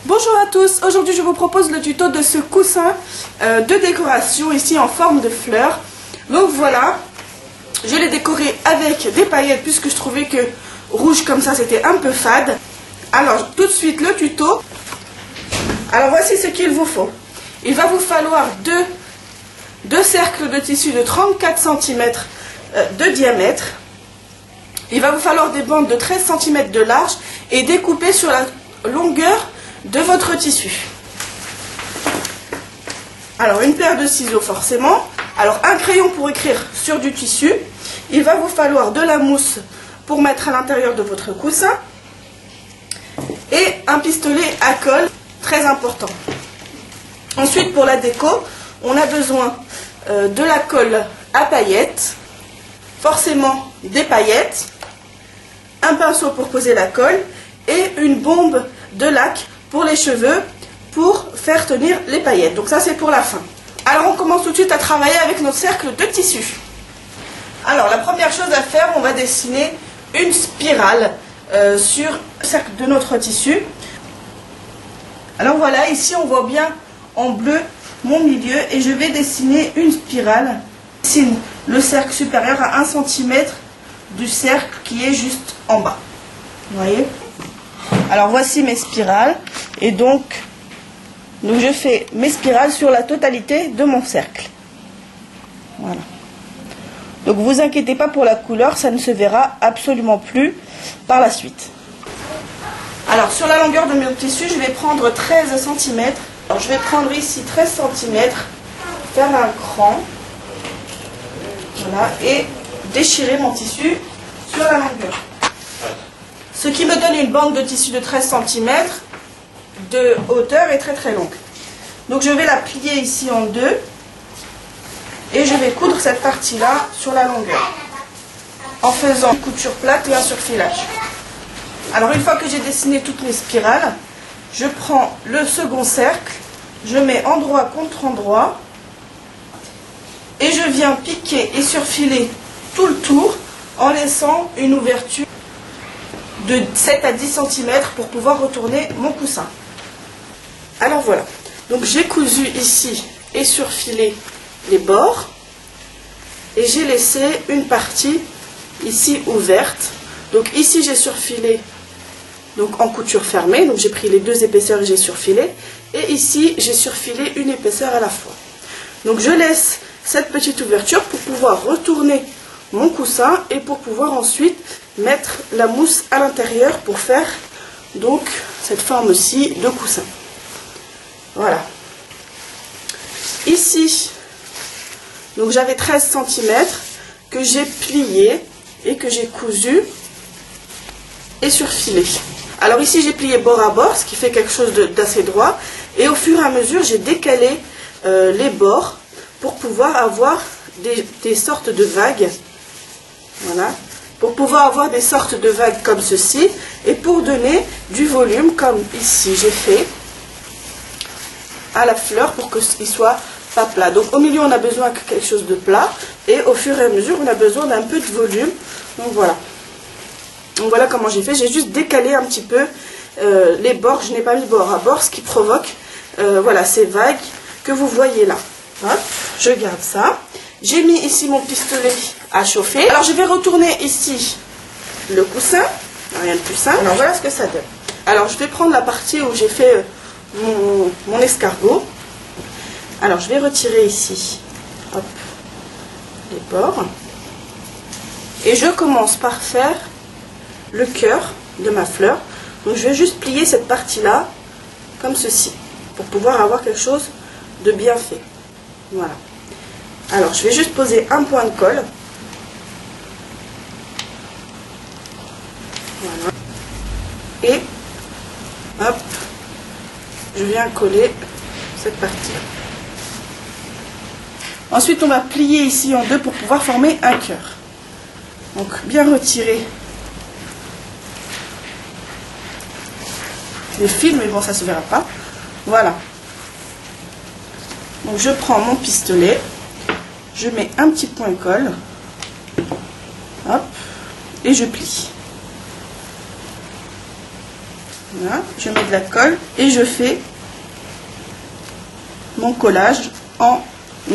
Bonjour à tous, aujourd'hui je vous propose le tuto de ce coussin de décoration ici en forme de fleurs. Donc voilà, je l'ai décoré avec des paillettes puisque je trouvais que rouge comme ça c'était un peu fade. Alors tout de suite le tuto. Alors voici ce qu'il vous faut. Il va vous falloir deux cercles de tissu de 34 cm de diamètre. Il va vous falloir des bandes de 13 cm de large et découpées sur la longueur de votre tissu. Alors une paire de ciseaux forcément. Alors un crayon pour écrire sur du tissu. Il va vous falloir de la mousse pour mettre à l'intérieur de votre coussin. Et un pistolet à colle, très important. Ensuite pour la déco, on a besoin de la colle à paillettes. Forcément des paillettes. Un pinceau pour poser la colle. Et une bombe de lac pour les cheveux, pour faire tenir les paillettes. Donc ça c'est pour la fin. Alors on commence tout de suite à travailler avec notre cercle de tissu. Alors la première chose à faire, on va dessiner une spirale sur le cercle de notre tissu. Alors voilà, ici on voit bien en bleu mon milieu et je vais dessiner une spirale. Je dessine le cercle supérieur à 1 cm du cercle qui est juste en bas. Vous voyez ? Alors voici mes spirales et donc je fais mes spirales sur la totalité de mon cercle. Voilà. Donc vous inquiétez pas pour la couleur, ça ne se verra absolument plus par la suite. Alors sur la longueur de mon tissu, je vais prendre 13 cm. Alors je vais prendre ici 13 cm, faire un cran, voilà, et déchirer mon tissu sur la longueur. Ce qui me donne une bande de tissu de 13 cm de hauteur et très très longue. Donc je vais la plier ici en deux et je vais coudre cette partie-là sur la longueur en faisant une couture plate et un surfilage. Alors une fois que j'ai dessiné toutes mes spirales, je prends le second cercle, je mets endroit contre endroit et je viens piquer et surfiler tout le tour en laissant une ouverture de 7 à 10 cm pour pouvoir retourner mon coussin. Alors voilà, donc j'ai cousu ici et surfilé les bords et j'ai laissé une partie ici ouverte. Donc ici j'ai surfilé donc en couture fermée, donc j'ai pris les deux épaisseurs et j'ai surfilé, et ici j'ai surfilé une épaisseur à la fois. Donc je laisse cette petite ouverture pour pouvoir retourner mon coussin et pour pouvoir ensuite mettre la mousse à l'intérieur pour faire donc cette forme-ci de coussin. Voilà. Ici, donc j'avais 13 cm que j'ai plié et que j'ai cousu et surfilé. Alors ici j'ai plié bord à bord, ce qui fait quelque chose d'assez droit, et au fur et à mesure j'ai décalé les bords pour pouvoir avoir des sortes de vagues. Voilà, pour pouvoir avoir des sortes de vagues comme ceci et pour donner du volume comme ici j'ai fait à la fleur pour qu'il soit pas plat. Donc au milieu on a besoin de quelque chose de plat et au fur et à mesure on a besoin d'un peu de volume. Donc voilà. Donc voilà comment j'ai fait. J'ai juste décalé un petit peu les bords. Je n'ai pas mis bord à bord, ce qui provoque voilà ces vagues que vous voyez là. Hop, je garde ça. J'ai mis ici mon pistolet à chauffer. Alors je vais retourner ici le coussin. Rien de plus simple. Alors voilà ce que ça donne. Alors je vais prendre la partie où j'ai fait mon escargot. Alors je vais retirer ici hop, les bords. Et je commence par faire le cœur de ma fleur. Donc je vais juste plier cette partie-là comme ceci pour pouvoir avoir quelque chose de bien fait. Voilà. Alors, je vais juste poser un point de colle. Voilà. Et, hop, je viens coller cette partie. Ensuite, on va plier ici en deux pour pouvoir former un cœur. Donc, bien retirer les fils, mais bon, ça ne se verra pas. Voilà. Donc, je prends mon pistolet. Je mets un petit point colle, hop, et je plie. Voilà, je mets de la colle et je fais mon collage en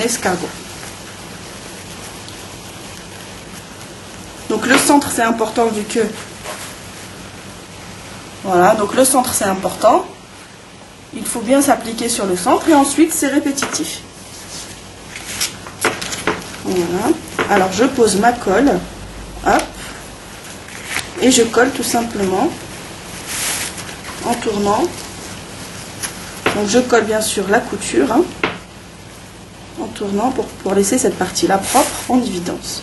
escargot. Donc le centre c'est important vu que... Voilà, donc le centre c'est important. Il faut bien s'appliquer sur le centre et ensuite c'est répétitif. Voilà. Alors je pose ma colle. Hop. Et je colle tout simplement en tournant. Donc je colle bien sûr la couture hein, en tournant pour laisser cette partie-là propre en évidence.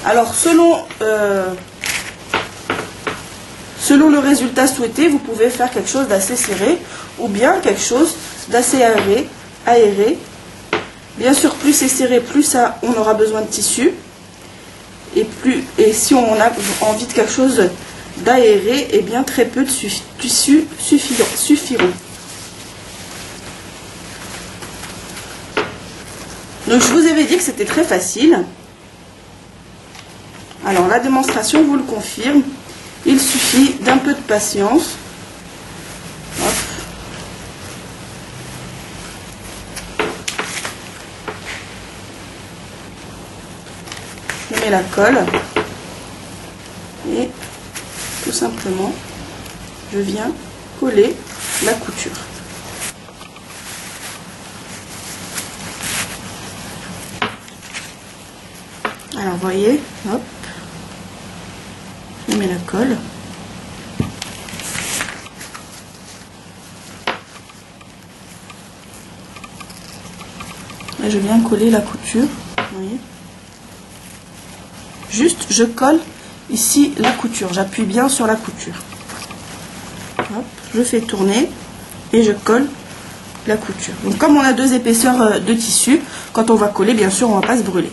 Alors selon le résultat souhaité, vous pouvez faire quelque chose d'assez serré ou bien quelque chose d'assez aéré. Bien sûr, plus c'est serré, plus on aura besoin de tissu. Et si on a envie de quelque chose d'aéré, et bien très peu de tissu suffiront. Donc je vous avais dit que c'était très facile. Alors la démonstration vous le confirme. Il suffit d'un peu de patience. Hop. Je mets la colle et tout simplement je viens coller la couture. Alors voyez, hop, je mets la colle. Et je viens coller la couture. Vous voyez. Juste, je colle ici la couture. J'appuie bien sur la couture. Hop, je fais tourner et je colle la couture. Donc comme on a deux épaisseurs de tissu, quand on va coller, bien sûr, on ne va pas se brûler.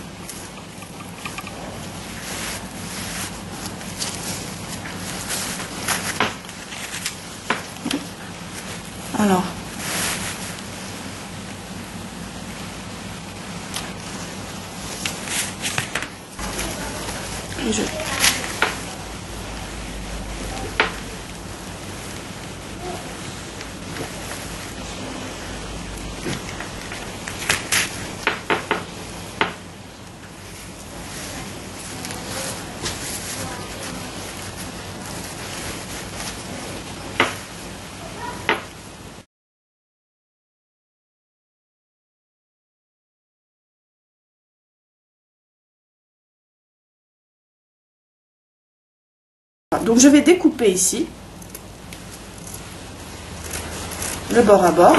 Alors, et je... Donc je vais découper ici le bord à bord,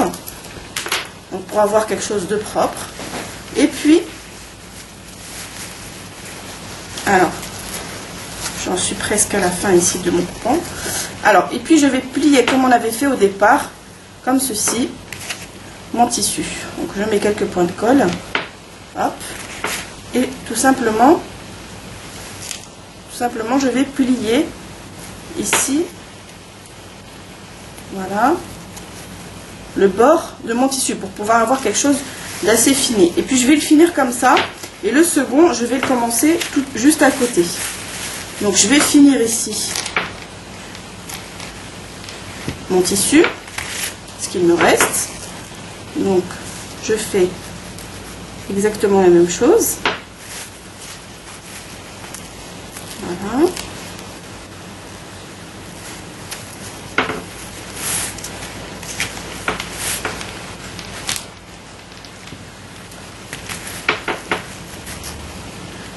donc pour avoir quelque chose de propre. Et puis, alors, j'en suis presque à la fin ici de mon coupon. Alors, et puis je vais plier comme on avait fait au départ, comme ceci, mon tissu. Donc je mets quelques points de colle, hop, et tout simplement je vais plier ici, voilà, le bord de mon tissu pour pouvoir avoir quelque chose d'assez fini. Et puis je vais le finir comme ça, et le second je vais le commencer juste à côté. Donc je vais finir ici mon tissu, ce qu'il me reste. Donc je fais exactement la même chose. Voilà.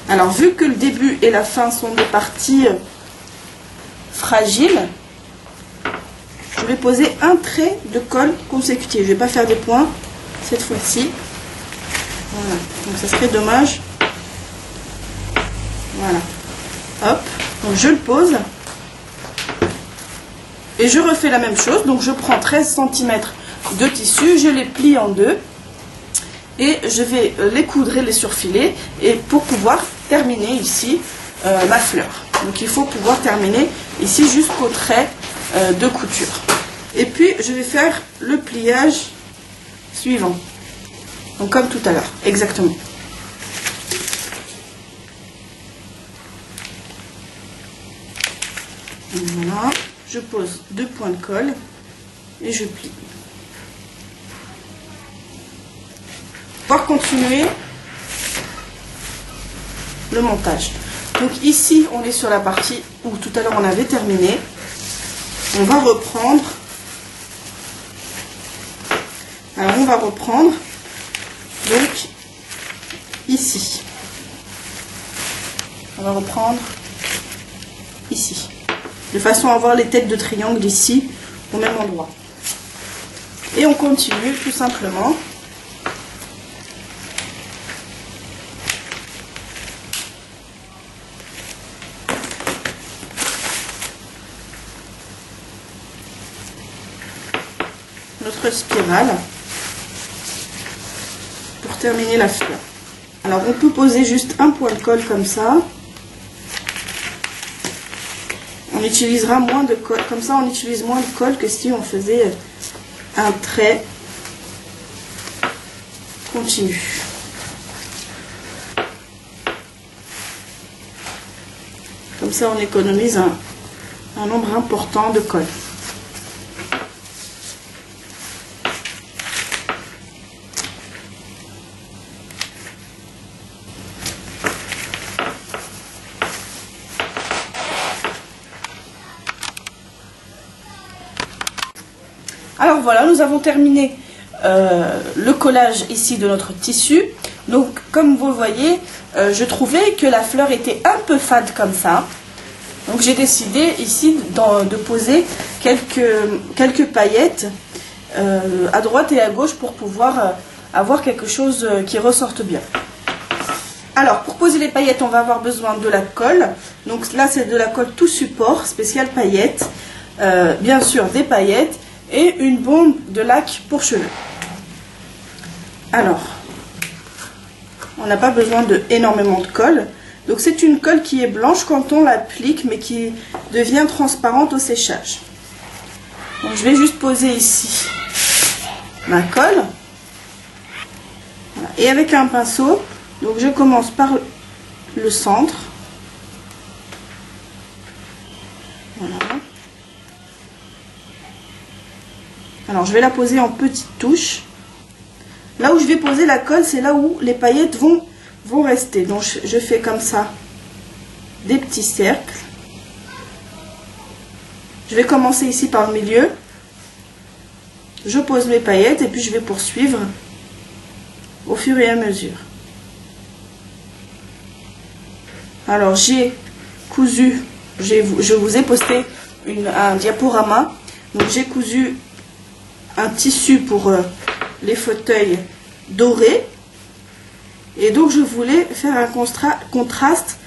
Alors, vu que le début et la fin sont des parties fragiles, je vais poser un trait de colle consécutif. Je ne vais pas faire des points cette fois-ci. Voilà. Donc, ça serait dommage. Voilà. Hop. Donc, je le pose. Et je refais la même chose. Donc, je prends 13 cm de tissu. Je les plie en deux. Et je vais les coudre et les surfiler. Et pour pouvoir terminer ici ma fleur. Donc il faut pouvoir terminer ici jusqu'au trait de couture. Et puis je vais faire le pliage suivant. Donc comme tout à l'heure, exactement. Voilà, je pose 2 points de colle et je plie. Pour continuer le montage. Donc ici, on est sur la partie où tout à l'heure on avait terminé. On va reprendre. Alors on va reprendre donc ici. On va reprendre ici. De façon à avoir les têtes de triangle ici au même endroit. Et on continue tout simplement. Notre spirale pour terminer la fleur. Alors on peut poser juste un point de colle comme ça. On utilisera moins de colle, comme ça on utilise moins de colle que si on faisait un trait continu. Comme ça on économise un nombre important de colle. Alors voilà, nous avons terminé le collage ici de notre tissu. Donc comme vous le voyez, je trouvais que la fleur était un peu fade comme ça. Donc j'ai décidé ici de poser quelques paillettes à droite et à gauche pour pouvoir avoir quelque chose qui ressorte bien. Alors pour poser les paillettes, on va avoir besoin de la colle. Donc là c'est de la colle tout support, spéciale paillettes. Bien sûr des paillettes. Et une bombe de lac pour cheveux. Alors, on n'a pas besoin énormément de colle. Donc c'est une colle qui est blanche quand on l'applique, mais qui devient transparente au séchage. Donc, je vais juste poser ici ma colle. Voilà. Et avec un pinceau, donc je commence par le centre. Voilà. Alors je vais la poser en petites touches. Là où je vais poser la colle, c'est là où les paillettes vont rester. Donc je fais comme ça des petits cercles. Je vais commencer ici par le milieu. Je pose mes paillettes et puis je vais poursuivre au fur et à mesure. Alors j'ai cousu, je vous ai posté un diaporama. Donc j'ai cousu un tissu pour les fauteuils dorés, et donc je voulais faire un contraste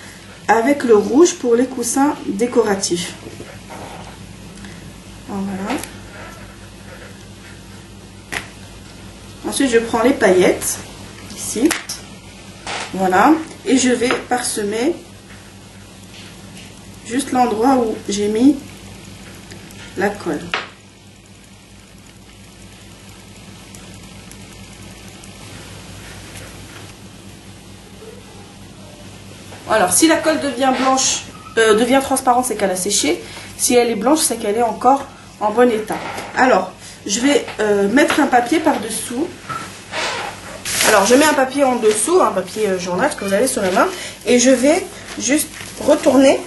avec le rouge pour les coussins décoratifs. Alors, voilà. Ensuite je prends les paillettes ici, voilà, et je vais parsemer juste l'endroit où j'ai mis la colle. Alors, si la colle devient blanche, devient transparente, c'est qu'elle a séché. Si elle est blanche, c'est qu'elle est encore en bon état. Alors, je vais mettre un papier par-dessous. Alors, je mets un papier en dessous, un papier journal que vous avez sur la main. Et je vais juste retourner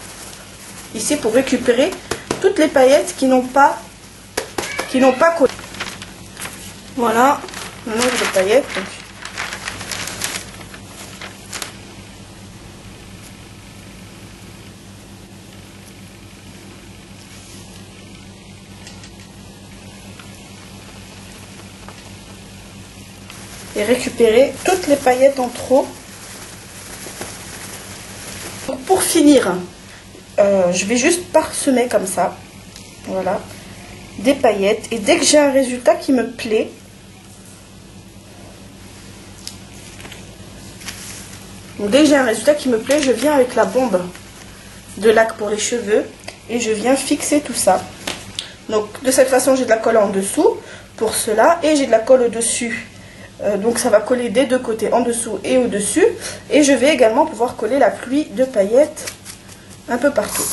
ici pour récupérer toutes les paillettes qui n'ont pas collé. Voilà le nombre de paillettes. Donc, et récupérer toutes les paillettes en trop. Donc pour finir, je vais juste parsemer comme ça, voilà, des paillettes, et dès que j'ai un résultat qui me plaît, je viens avec la bombe de lac pour les cheveux et je viens fixer tout ça. Donc de cette façon j'ai de la colle en dessous pour cela et j'ai de la colle au dessus. Donc ça va coller des deux côtés, en dessous et au dessus. Et je vais également pouvoir coller la pluie de paillettes un peu partout.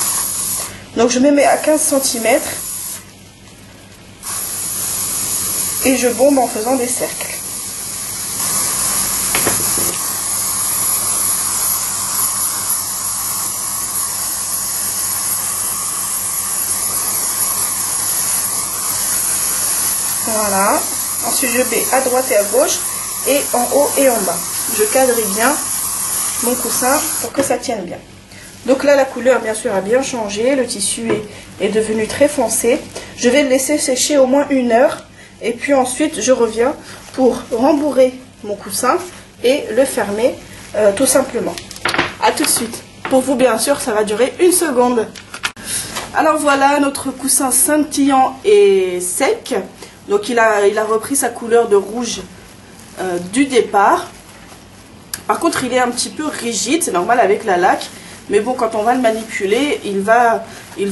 Donc je me mets à 15 cm et je bombe en faisant des cercles. Voilà. Ensuite je mets à droite et à gauche et en haut et en bas. Je cadre bien mon coussin pour que ça tienne bien. Donc là la couleur bien sûr a bien changé, le tissu est devenu très foncé. Je vais le laisser sécher au moins 1 heure et puis ensuite je reviens pour rembourrer mon coussin et le fermer tout simplement. A tout de suite. Pour vous bien sûr ça va durer 1 seconde. Alors voilà notre coussin scintillant et sec. Donc il a repris sa couleur de rouge du départ. Par contre il est un petit peu rigide, c'est normal avec la laque. Mais bon, quand on va le manipuler, il va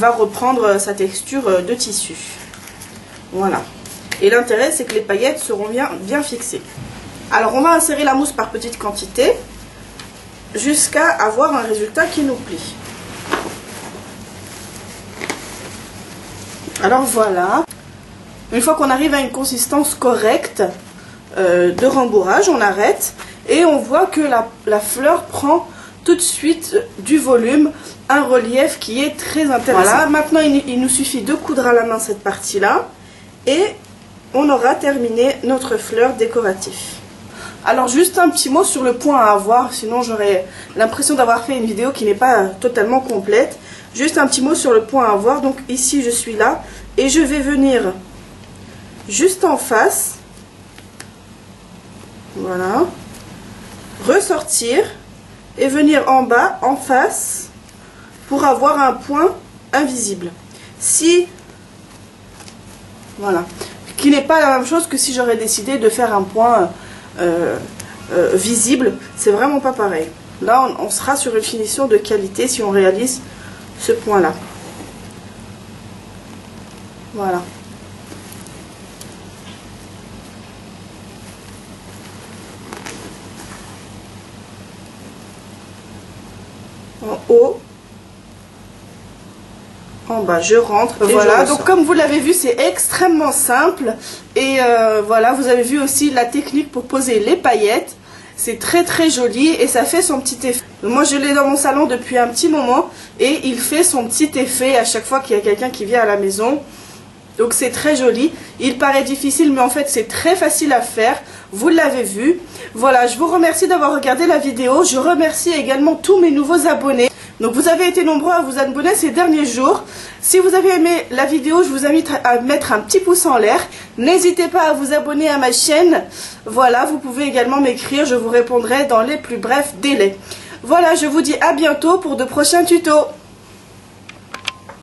reprendre sa texture de tissu. Voilà. Et l'intérêt, c'est que les paillettes seront bien fixées. Alors, on va insérer la mousse par petites quantités jusqu'à avoir un résultat qui nous plie. Alors, voilà. Une fois qu'on arrive à une consistance correcte de rembourrage, on arrête et on voit que la fleur prend tout de suite du volume, un relief qui est très intéressant. Voilà, maintenant il nous suffit de coudre à la main cette partie-là et on aura terminé notre fleur décorative. Alors juste un petit mot sur le point à avoir, sinon j'aurais l'impression d'avoir fait une vidéo qui n'est pas totalement complète. Juste un petit mot sur le point à avoir. Donc ici je suis là et je vais venir juste en face, voilà, ressortir et venir en bas, en face, pour avoir un point invisible. Voilà, qui n'est pas la même chose que si j'aurais décidé de faire un point visible, c'est vraiment pas pareil. Là, on sera sur une finition de qualité si on réalise ce point-là. Voilà. En haut, en bas, je rentre. Voilà, donc comme vous l'avez vu, c'est extrêmement simple. Et voilà, vous avez vu aussi la technique pour poser les paillettes. C'est très très joli et ça fait son petit effet. Moi, je l'ai dans mon salon depuis un petit moment et il fait son petit effet à chaque fois qu'il y a quelqu'un qui vient à la maison. Donc c'est très joli. Il paraît difficile, mais en fait c'est très facile à faire. Vous l'avez vu. Voilà, je vous remercie d'avoir regardé la vidéo. Je remercie également tous mes nouveaux abonnés. Donc vous avez été nombreux à vous abonner ces derniers jours. Si vous avez aimé la vidéo, je vous invite à mettre un petit pouce en l'air. N'hésitez pas à vous abonner à ma chaîne. Voilà, vous pouvez également m'écrire. Je vous répondrai dans les plus brefs délais. Voilà, je vous dis à bientôt pour de prochains tutos.